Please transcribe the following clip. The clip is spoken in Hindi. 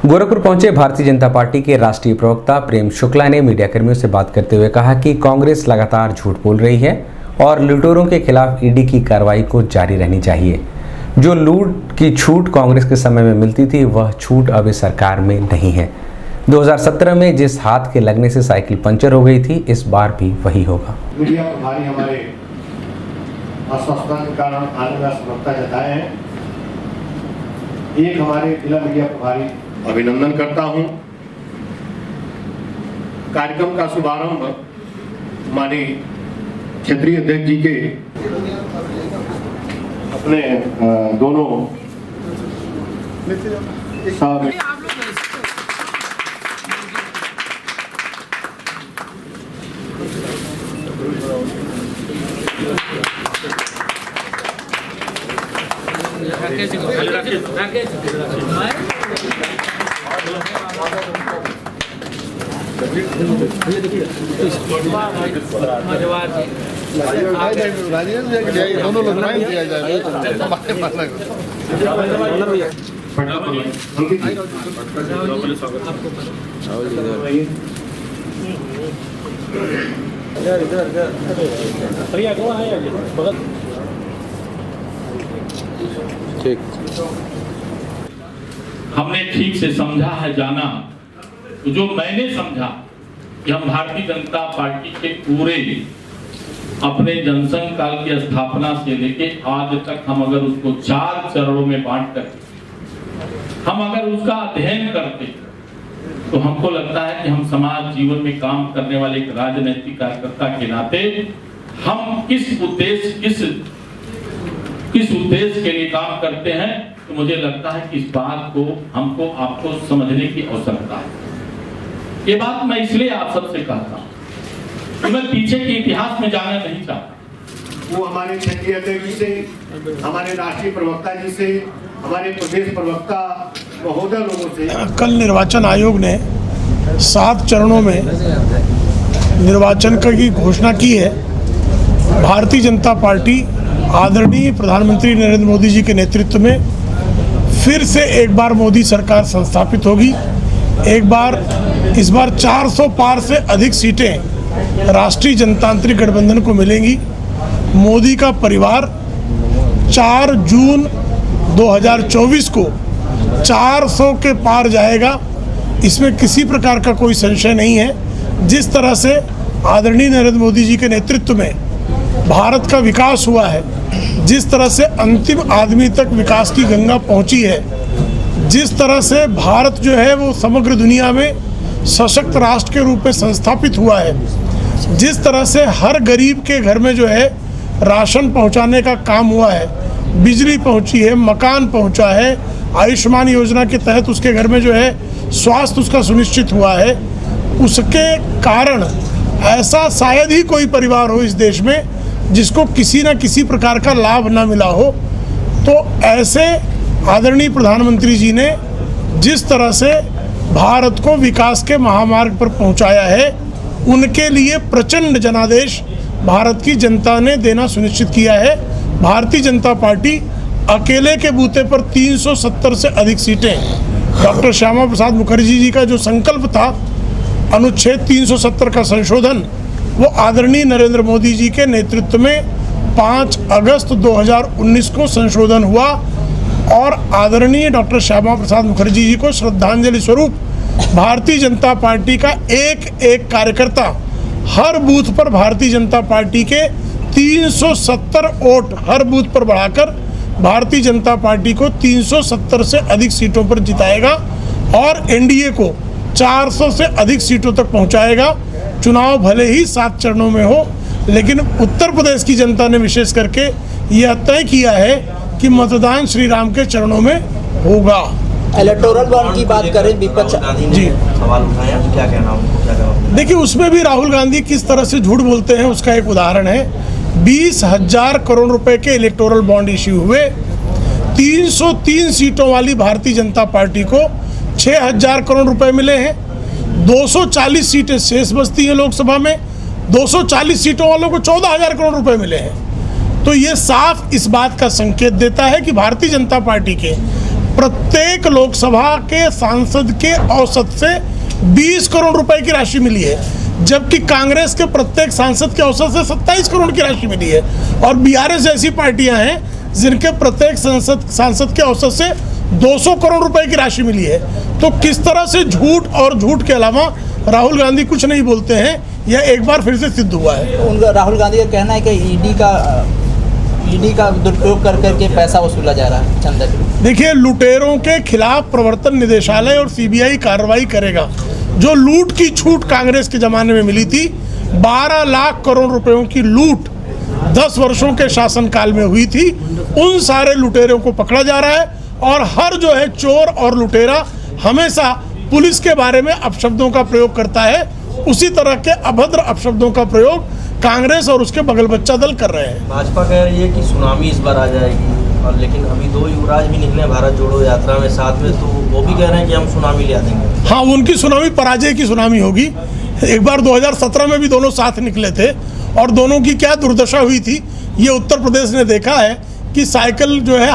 गोरखपुर पहुंचे भारतीय जनता पार्टी के राष्ट्रीय प्रवक्ता प्रेम शुक्ला ने मीडियाकर्मियों से बात करते हुए कहा कि कांग्रेस लगातार झूठ बोल रही है और लुटेरों के खिलाफ ईडी की कार्रवाई को जारी रहनी चाहिए। जो लूट की छूट कांग्रेस के समय में मिलती थी वह छूट अब इस सरकार में नहीं है। 2017 में जिस हाथ के लगने से साइकिल पंचर हो गई थी, इस बार भी वही होगा। मीडिया प्रभारी हमारे आश्वासन के कारण आने का समर्थता जताए हैं। एक हमारे जिला मीडिया प्रभारी अभिनंदन करता हूं। कार्यक्रम का शुभारंभ माननीय क्षेत्रीय अध्यक्ष जी के अपने दोनों ठीक, हमने ठीक से समझा है, जाना तो जो मैंने समझा कि हम भारतीय जनता पार्टी के पूरे अपने जनसंघ काल की स्थापना से लेके आज तक हम अगर उसको 4 चरणों में बांट कर हम अगर उसका अध्ययन करते तो हमको लगता है कि हम समाज जीवन में काम करने वाले एक राजनीतिक कार्यकर्ता के नाते हम किस उद्देश्य के लिए काम करते हैं, तो मुझे लगता है कि इस बात को हमको आपको समझने की आवश्यकता है। ये बात मैं इसलिए आप सबसे कहता हूं कि मैं पीछे के इतिहास में जाना नहीं चाहता। वो हमारे क्षेत्रीय अध्यक्ष जी से, हमारे राष्ट्रीय प्रवक्ता जी से, हमारे प्रदेश प्रवक्ता महोदय लोगों से। कल निर्वाचन आयोग ने 7 चरणों में निर्वाचन की घोषणा की है। भारतीय जनता पार्टी आदरणीय प्रधानमंत्री नरेंद्र मोदी जी के नेतृत्व में फिर से एक बार मोदी सरकार संस्थापित होगी। इस बार 400 पार से अधिक सीटें राष्ट्रीय जनतांत्रिक गठबंधन को मिलेंगी। मोदी का परिवार 4 जून 2024 को 400 के पार जाएगा, इसमें किसी प्रकार का कोई संशय नहीं है। जिस तरह से आदरणीय नरेंद्र मोदी जी के नेतृत्व में भारत का विकास हुआ है, जिस तरह से अंतिम आदमी तक विकास की गंगा पहुंची है, जिस तरह से भारत जो है वो समग्र दुनिया में सशक्त राष्ट्र के रूप में संस्थापित हुआ है, जिस तरह से हर गरीब के घर में जो है राशन पहुंचाने का काम हुआ है, बिजली पहुंची है, मकान पहुंचा है, आयुष्मान योजना के तहत उसके घर में जो है स्वास्थ्य उसका सुनिश्चित हुआ है, उसके कारण ऐसा शायद ही कोई परिवार हो इस देश में जिसको किसी न किसी प्रकार का लाभ ना मिला हो। तो ऐसे आदरणीय प्रधानमंत्री जी ने जिस तरह से भारत को विकास के महामार्ग पर पहुंचाया है, उनके लिए प्रचंड जनादेश भारत की जनता ने देना सुनिश्चित किया है। भारतीय जनता पार्टी अकेले के बूते पर 370 से अधिक सीटें, डॉक्टर श्यामा प्रसाद मुखर्जी जी का जो संकल्प था अनुच्छेद 370 का संशोधन, वो आदरणीय नरेंद्र मोदी जी के नेतृत्व में 5 अगस्त 2019 को संशोधन हुआ और आदरणीय डॉक्टर श्यामा प्रसाद मुखर्जी जी को श्रद्धांजलि स्वरूप भारतीय जनता पार्टी का एक कार्यकर्ता हर बूथ पर भारतीय जनता पार्टी के 370 वोट हर बूथ पर बढ़ाकर भारतीय जनता पार्टी को 370 से अधिक सीटों पर जिताएगा और एनडीए को 400 से अधिक सीटों तक पहुंचाएगा। चुनाव भले ही 7 चरणों में हो, लेकिन उत्तर प्रदेश की जनता ने विशेष करके यह तय किया है कि मतदान श्री राम के चरणों में होगा। इलेक्टोरल बॉन्ड की बात करें, विपक्ष जी सवाल उठाया, क्या कहना? देखिए, उसमें भी राहुल गांधी किस तरह से झूठ बोलते हैं उसका एक उदाहरण है। 20,000 करोड़ रुपए के इलेक्टोरल बॉन्ड इश्यू हुए। 303 सीटों वाली भारतीय जनता पार्टी को 6,000 करोड़ रुपए मिले हैं। 240 सीटें शेष बचती हैं लोकसभा में, 240 सीटों वालों को 14,000 करोड़ रुपए मिले हैं। तो ये साफ इस बात का संकेत देता है कि भारतीय जनता पार्टी के प्रत्येक लोकसभा के सांसद के औसत से 20 करोड़ रुपए की राशि मिली है, जबकि कांग्रेस के प्रत्येक सांसद के औसत से 27 करोड़ की राशि मिली है। और बीआरएस जैसी पार्टियां हैं जिनके प्रत्येक सांसद के औसत से 200 करोड़ रुपए की राशि मिली है। तो किस तरह से झूठ और झूठ के अलावा राहुल गांधी कुछ नहीं बोलते हैं, यह एक बार फिर से सिद्ध हुआ है। उनका राहुल गांधी का कहना है कि ईडी का दुरुपयोग कर करके पैसा वसूला जा रहा है चंदा। देखिए, लुटेरों के खिलाफ प्रवर्तन निदेशालय और सीबीआई कार्रवाई करेगा। जो लूट की छूट कांग्रेस के जमाने में मिली थी, 12 लाख करोड़ रुपयों की लूट 10 वर्षों के शासनकाल में हुई थी, उन सारे लुटेरों को पकड़ा जा रहा है। और हर जो है चोर और लुटेरा हमेशा पुलिस के बारे में अपशब्दों का प्रयोग करता है, उसी तरह के अभद्र अपशब्दों का प्रयोग कांग्रेस और उसके बगल बच्चा दल कर रहे हैं। भाजपा कह रही है कि सुनामी इस बार आ जाएगी, और लेकिन अभी 2 युवराज भी निकले भारत जोड़ो यात्रा में साथ में, तो वो भी कह रहे हैं कि हम सुनामी ले देंगे। हाँ, उनकी सुनामी पराजय की सुनामी होगी। एक बार 2017 में भी दोनों साथ निकले थे और दोनों की क्या दुर्दशा हुई थी, ये उत्तर प्रदेश ने देखा है कि साइकिल जो है